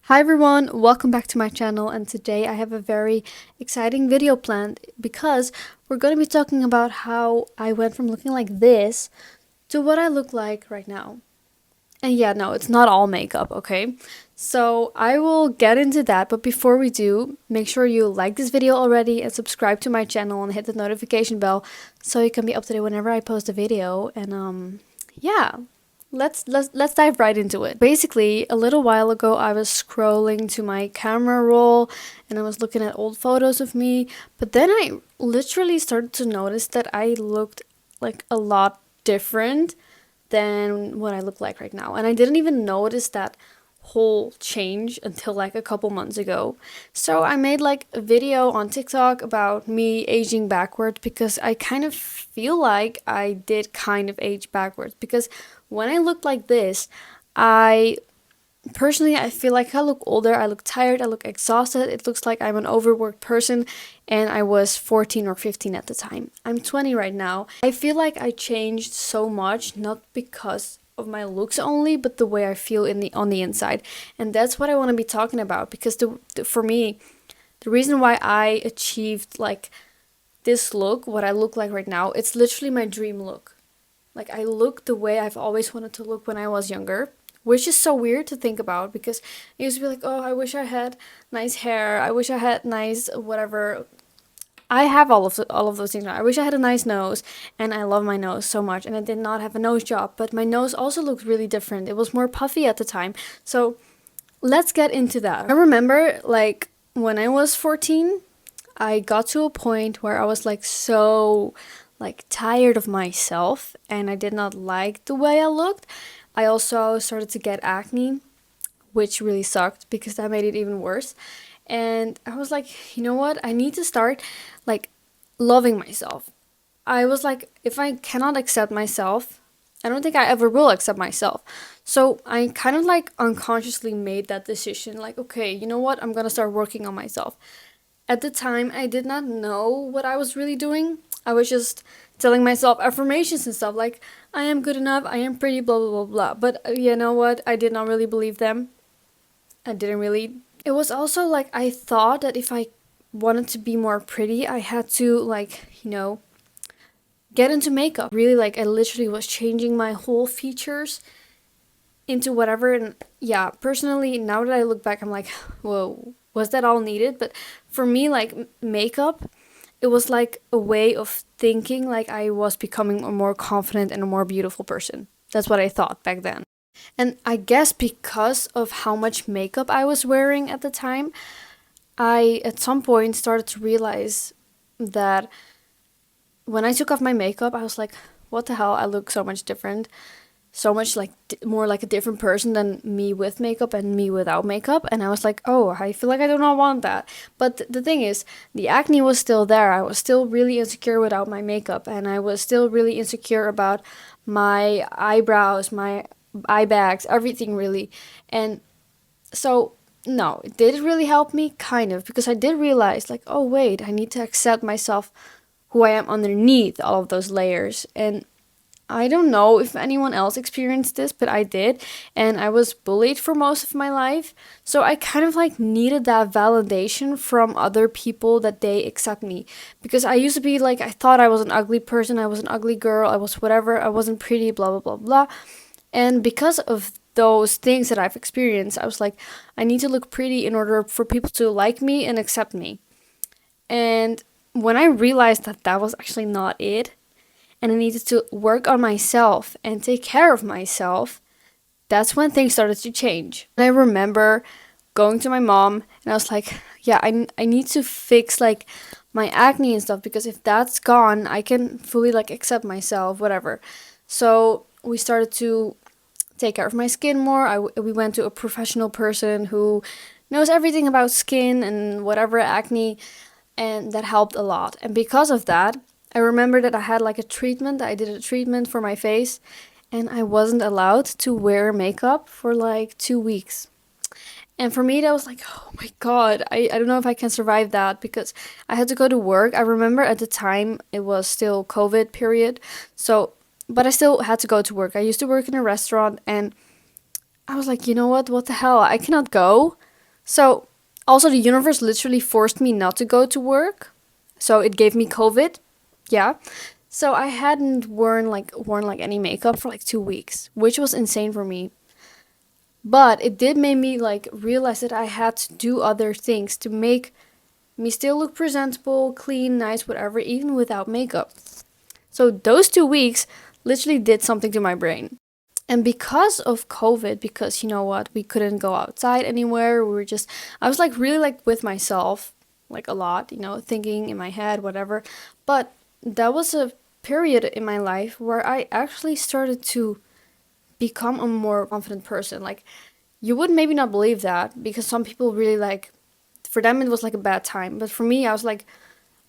Hi everyone, welcome back to my channel, and today I have a very exciting video planned because we're going to be talking about how I went from looking like this to what I look like right now. And yeah, no, it's not all makeup, okay? So I will get into that, but before we do, make sure you like this video already and subscribe to my channel and hit the notification bell so you can be up to date whenever I post a video. And yeah, let's dive right into it. Basically, a little while ago I was scrolling to my camera roll and I was looking at old photos of me, but then I literally started to notice that I looked like a lot different than what I look like right now. And I didn't even notice that whole change until like a couple months ago. So I made like a video on TikTok about me aging backwards because I kind of feel like I did kind of age backwards, because when I looked like this, I personally, I feel like I look older, I look tired, I look exhausted. It looks like I'm an overworked person, and I was 14 or 15 at the time. I'm 20 right now. I feel like I changed so much, not because of my looks only, but the way I feel on the inside. And that's what I want to be talking about, because for me, the reason why I achieved like this look, what I look like right now, it's literally my dream look. Like, I look the way I've always wanted to look when I was younger, which is so weird to think about, because I used to be like, oh, I wish I had nice hair. I wish I had nice whatever. I have all of those things now. I wish I had a nice nose, and I love my nose so much. And I did not have a nose job, but my nose also looked really different. It was more puffy at the time. So let's get into that. I remember, like, when I was 14, I got to a point where I was like so like tired of myself, and I did not like the way I looked. I also started to get acne, which really sucked because that made it even worse. And I was like, you know what? I need to start like loving myself. I was like, if I cannot accept myself, I don't think I ever will accept myself. So I kind of like unconsciously made that decision, like, okay, you know what? I'm gonna start working on myself. At the time, I did not know what I was really doing. I was just telling myself affirmations and stuff like, I am good enough, I am pretty, blah, blah, blah, blah. But you know what? I did not really believe them. I didn't really. It was also like I thought that if I wanted to be more pretty, I had to, like, get into makeup. Really, like, I literally was changing my whole features into whatever. And yeah, personally, now that I look back, I'm like, whoa, was that all needed? But for me, like, makeup, it was like a way of thinking like I was becoming a more confident and a more beautiful person. That's what I thought back then. And I guess because of how much makeup I was wearing at the time, I at some point started to realize that when I took off my makeup, I was like, what the hell? I look so much different, so much like more like a different person than me with makeup and me without makeup. And I was like, oh, I feel like I do not want that. But the thing is, the acne was still there. I was still really insecure without my makeup, and I was still really insecure about my eyebrows, my eye bags, everything really. And so no, did it really help me? Kind of, because I did realize, like, oh wait, I need to accept myself, who I am underneath all of those layers. And I don't know if anyone else experienced this, but I did. And I was bullied for most of my life. So I kind of like needed that validation from other people that they accept me. Because I used to be like, I thought I was an ugly person, I was an ugly girl, I was whatever, I wasn't pretty, blah, blah, blah, blah. And because of those things that I've experienced, I was like, I need to look pretty in order for people to like me and accept me. And when I realized that that was actually not it, and I needed to work on myself and take care of myself, that's when things started to change. And I remember going to my mom, and I was like, yeah, I need to fix like my acne and stuff, because if that's gone, I can fully like accept myself, whatever. So we started to take care of my skin more. We went to a professional person who knows everything about skin and whatever acne, and that helped a lot. And because of that, I remember that I had like a treatment. I did a treatment for my face, and I wasn't allowed to wear makeup for like 2 weeks. And for me, that was like, oh my God, I don't know if I can survive that, because I had to go to work. I remember at the time it was still COVID period. So, but I still had to go to work. I used to work in a restaurant, and I was like, you know what the hell? I cannot go So also the universe literally forced me not to go to work. So it gave me COVID. Yeah. So I hadn't worn like any makeup for like 2 weeks, which was insane for me. But it did make me like realize that I had to do other things to make me still look presentable, clean, nice, whatever, even without makeup. So those 2 weeks literally did something to my brain. And because of COVID, because you know what, we couldn't go outside anywhere. I was like really like with myself, like a lot, thinking in my head, whatever. But that was a period in my life where I actually started to become a more confident person. Like, you would maybe not believe that because some people really like, for them it was like a bad time. But for me, I was like,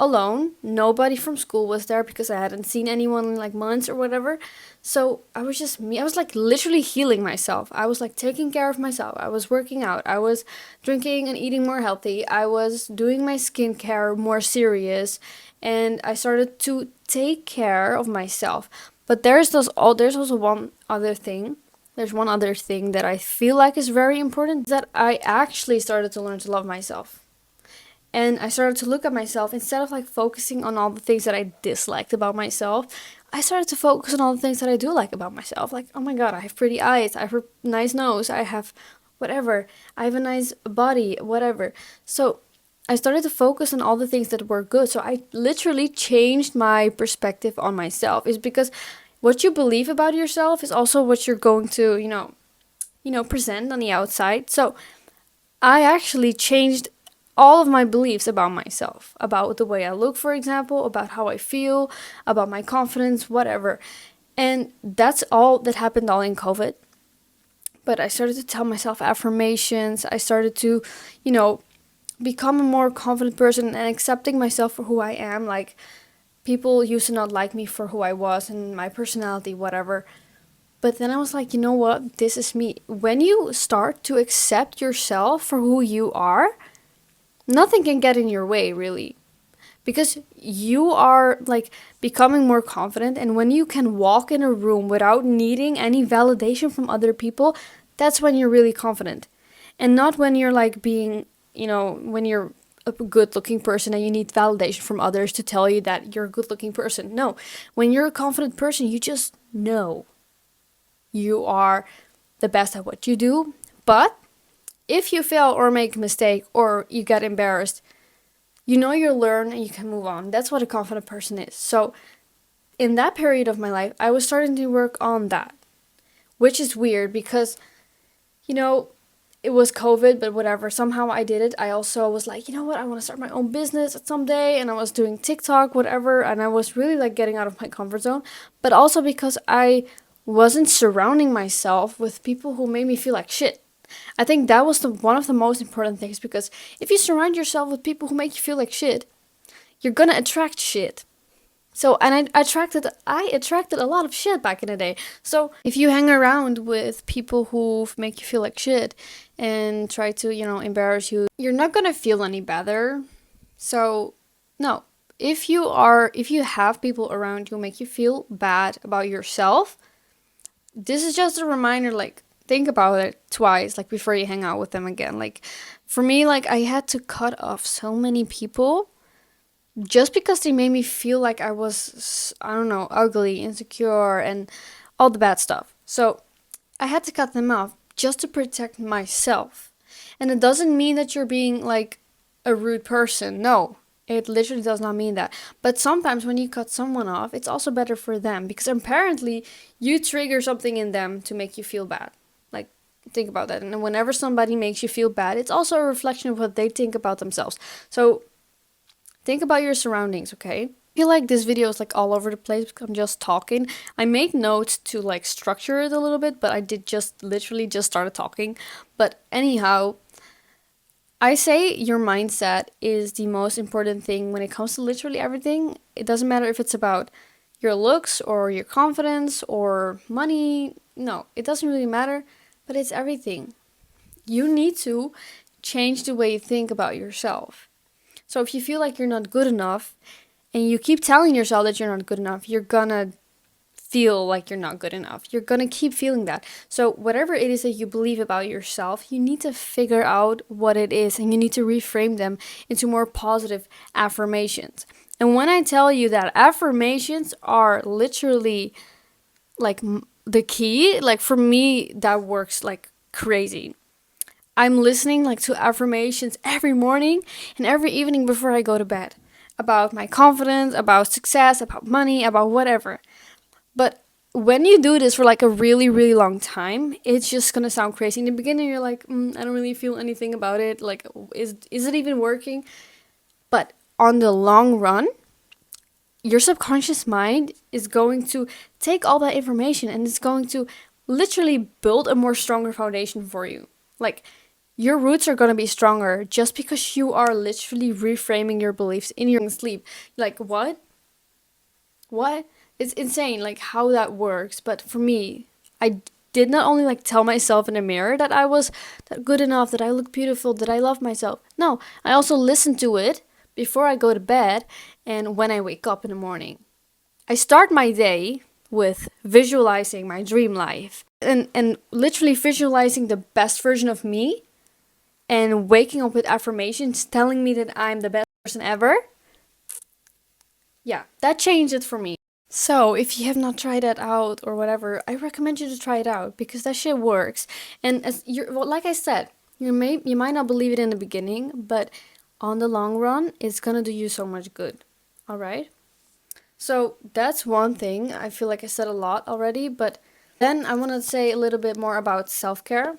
alone. Nobody from school was there because I hadn't seen anyone in like months or whatever. So I was just me. I was like literally healing myself. I was like taking care of myself. I was working out. I was drinking and eating more healthy. I was doing my skincare more serious. And I started to take care of myself. But there's also one other thing. There's one other thing that I feel like is very important, that I actually started to learn to love myself. And I started to look at myself instead of like focusing on all the things that I disliked about myself. I started to focus on all the things that I do like about myself. Like, oh my god, I have pretty eyes, I have a nice nose, I have whatever, I have a nice body, whatever. So I started to focus on all the things that were good. So I literally changed my perspective on myself. Is because what you believe about yourself is also what you're going to, present on the outside. So I actually changed all of my beliefs about myself, about the way I look, for example, about how I feel, about my confidence, whatever. And that's all that happened all in COVID. But I started to tell myself affirmations. I started to, become a more confident person and accepting myself for who I am. Like, people used to not like me for who I was and my personality, whatever. But then I was like, you know what? This is me. When you start to accept yourself for who you are, nothing can get in your way, really. Because you are like becoming more confident, and when you can walk in a room without needing any validation from other people, that's when you're really confident. And not when you're like being, when you're a good looking person and you need validation from others to tell you that you're a good looking person. No, when you're a confident person, you just know you are the best at what you do. But if you fail or make a mistake or you get embarrassed, you'll learn and you can move on. That's what a confident person is. So in that period of my life, I was starting to work on that, which is weird because, it was COVID, but whatever. Somehow I did it. I also was like, you know what? I want to start my own business someday. And I was doing TikTok, whatever. And I was really like getting out of my comfort zone. But also because I wasn't surrounding myself with people who made me feel like shit. I think that was one of the most important things, because if you surround yourself with people who make you feel like shit, you're gonna attract shit. So, and I attracted a lot of shit back in the day. So, if you hang around with people who make you feel like shit and try to, embarrass you, you're not gonna feel any better. So, no. If you have people around you who make you feel bad about yourself, this is just a reminder, like, think about it twice, like, before you hang out with them again. Like, for me, like, I had to cut off so many people just because they made me feel like I was, I don't know, ugly, insecure, and all the bad stuff. So I had to cut them off just to protect myself. And it doesn't mean that you're being like a rude person. No, it literally does not mean that. But sometimes when you cut someone off, it's also better for them, because apparently you trigger something in them to make you feel bad. Like, think about that. And whenever somebody makes you feel bad, it's also a reflection of what they think about themselves. So think about your surroundings, okay? I feel like this video is like all over the place because I'm just talking. I made notes to like structure it a little bit, but I did just literally just started talking. But anyhow, I say your mindset is the most important thing when it comes to literally everything. It doesn't matter if it's about your looks or your confidence or money. No, it doesn't really matter, but it's everything. You need to change the way you think about yourself. So if you feel like you're not good enough and you keep telling yourself that you're not good enough, you're gonna feel like you're not good enough. You're gonna keep feeling that. So whatever it is that you believe about yourself, you need to figure out what it is, and you need to reframe them into more positive affirmations. And when I tell you that affirmations are literally like the key, like for me that works like crazy. I'm listening like to affirmations every morning and every evening before I go to bed, about my confidence, about success, about money, about whatever. But when you do this for like a really, really long time, it's just gonna sound crazy. In the beginning, you're like, I don't really feel anything about it. Like, is it even working? But on the long run, your subconscious mind is going to take all that information and it's going to literally build a more stronger foundation for you. Like, your roots are going to be stronger just because you are literally reframing your beliefs in your sleep. Like, what? What? It's insane, like, how that works. But for me, I did not only like tell myself in the mirror that I was that good enough, that I look beautiful, that I love myself. No, I also listened to it before I go to bed and when I wake up in the morning. I start my day with visualizing my dream life and literally visualizing the best version of me and waking up with affirmations telling me that I'm the best person ever. Yeah, that changed it for me. So, if you have not tried that out or whatever, I recommend you to try it out because that shit works. And as you're, well, like I said, you might not believe it in the beginning, but on the long run, it's gonna do you so much good. All right? So, that's one thing. I feel like I said a lot already, but then I want to say a little bit more about self-care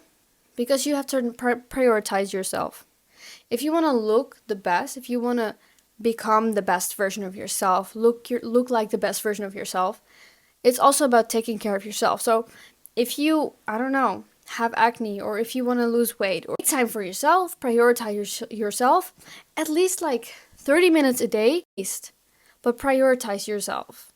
because you have to prioritize yourself. If you want to look the best, if you want to become the best version of yourself, look like the best version of yourself, it's also about taking care of yourself. So if you, I don't know, have acne or if you want to lose weight or take time for yourself, prioritize yourself at least like 30 minutes a day, at least, but prioritize yourself.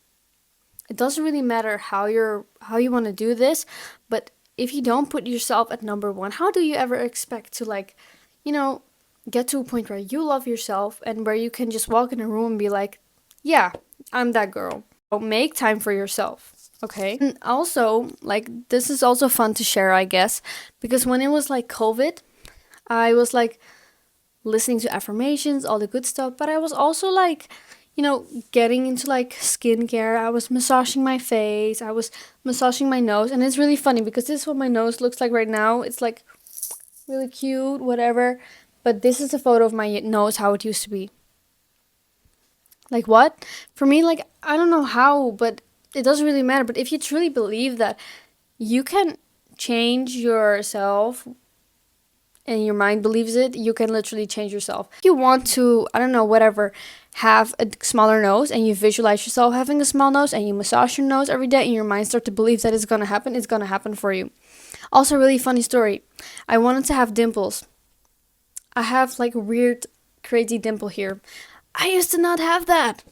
It doesn't really matter how you want to do this, but if you don't put yourself at number one, how do you ever expect to like, you know, get to a point where you love yourself and where you can just walk in a room and be like, yeah, I'm that girl. So make time for yourself, okay? And also, like, this is also fun to share, I guess, because when it was like COVID, I was like listening to affirmations, all the good stuff, but I was also like, getting into like skincare. I was massaging my face, I was massaging my nose, and it's really funny because this is what my nose looks like right now. It's like really cute, whatever. But this is a photo of my nose, how it used to be. Like what? For me, like, I don't know how, but it doesn't really matter. But if you truly believe that you can change yourself and your mind believes it, you can literally change yourself. If you want to, I don't know, whatever, have a smaller nose and you visualize yourself having a small nose and you massage your nose every day and your mind starts to believe that it's gonna happen for you. Also, really funny story. I wanted to have dimples. I have like a weird, crazy dimple here. I used to not have that.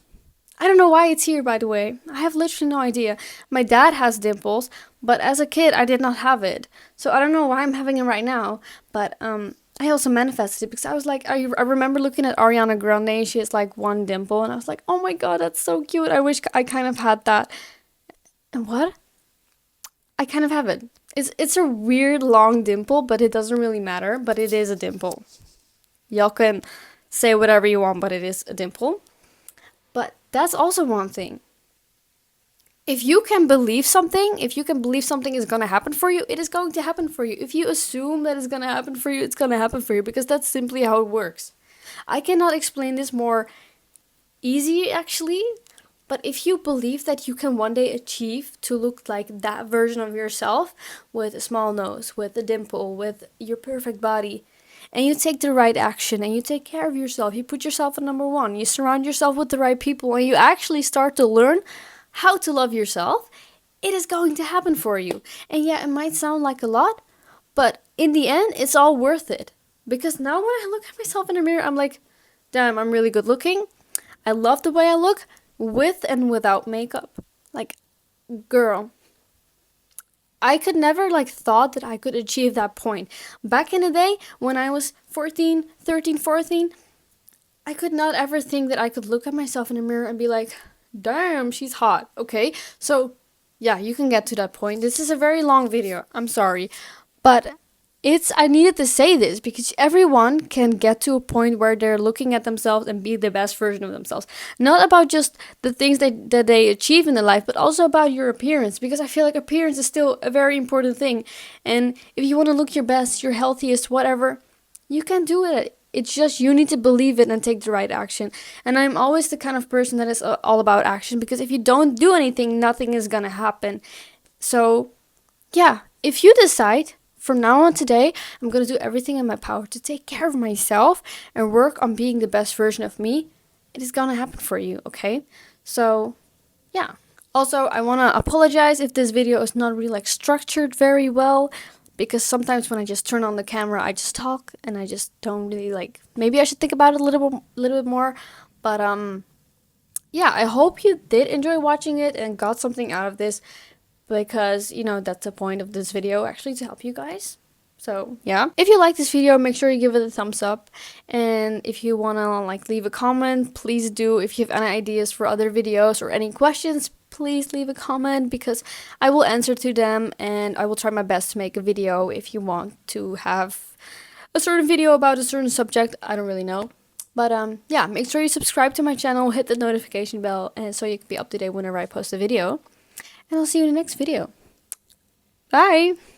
I don't know why it's here, by the way. I have literally no idea. My dad has dimples, but as a kid, I did not have it. So I don't know why I'm having it right now. But I also manifested it because I was like, I remember looking at Ariana Grande. She has like one dimple, and I was like, oh my god, that's so cute. I wish I kind of had that. And what? I kind of have it. It's a weird long dimple, but it doesn't really matter. But it is a dimple. Y'all can say whatever you want, but it is a dimple. But that's also one thing. If you can believe something is going to happen for you, it is going to happen for you. If you assume that it's going to happen for you, it's going to happen for you because that's simply how it works. I cannot explain this more easy, actually, but if you believe that you can one day achieve to look like that version of yourself with a small nose, with a dimple, with your perfect body, and you take the right action and you take care of yourself, you put yourself at number one, you surround yourself with the right people, and you actually start to learn how to love yourself, it is going to happen for you. And yeah, it might sound like a lot, but in the end, it's all worth it. Because now when I look at myself in the mirror, I'm like, damn, I'm really good looking. I love the way I look with and without makeup. Like, girl, I could never thought that I could achieve that point. Back in the day, when I was 14, I could not ever think that I could look at myself in the mirror and be like, damn, she's hot. Okay, so yeah, you can get to that point. This is a very long video. I'm sorry. But I needed to say this because everyone can get to a point where they're looking at themselves and be the best version of themselves. Not about just the things that they achieve in their life, but also about your appearance, because I feel like appearance is still a very important thing. And if you want to look your best, your healthiest, whatever, you can do it. It's just you need to believe it and take the right action. And I'm always the kind of person that is all about action, because if you don't do anything, nothing is gonna happen. So, yeah, if you decide from now on today, I'm gonna do everything in my power to take care of myself and work on being the best version of me, it is gonna happen for you, okay? So, yeah. Also, I wanna apologize if this video is not really like structured very well, because sometimes when I just turn on the camera, I just talk and I just don't really like. Maybe I should think about it a little bit more. But yeah, I hope you did enjoy watching it and got something out of this, because that's the point of this video, actually, to help you guys. So yeah, if you like this video, make sure you give it a thumbs up, and if you want to like leave a comment, please do. If you have any ideas for other videos or any questions, please leave a comment, because I will answer to them, and I will try my best to make a video if you want to have a certain video about a certain subject. I don't really know. But yeah, make sure you subscribe to my channel, hit the notification bell, and so you can be up to date whenever I post a video. And I'll see you in the next video. Bye!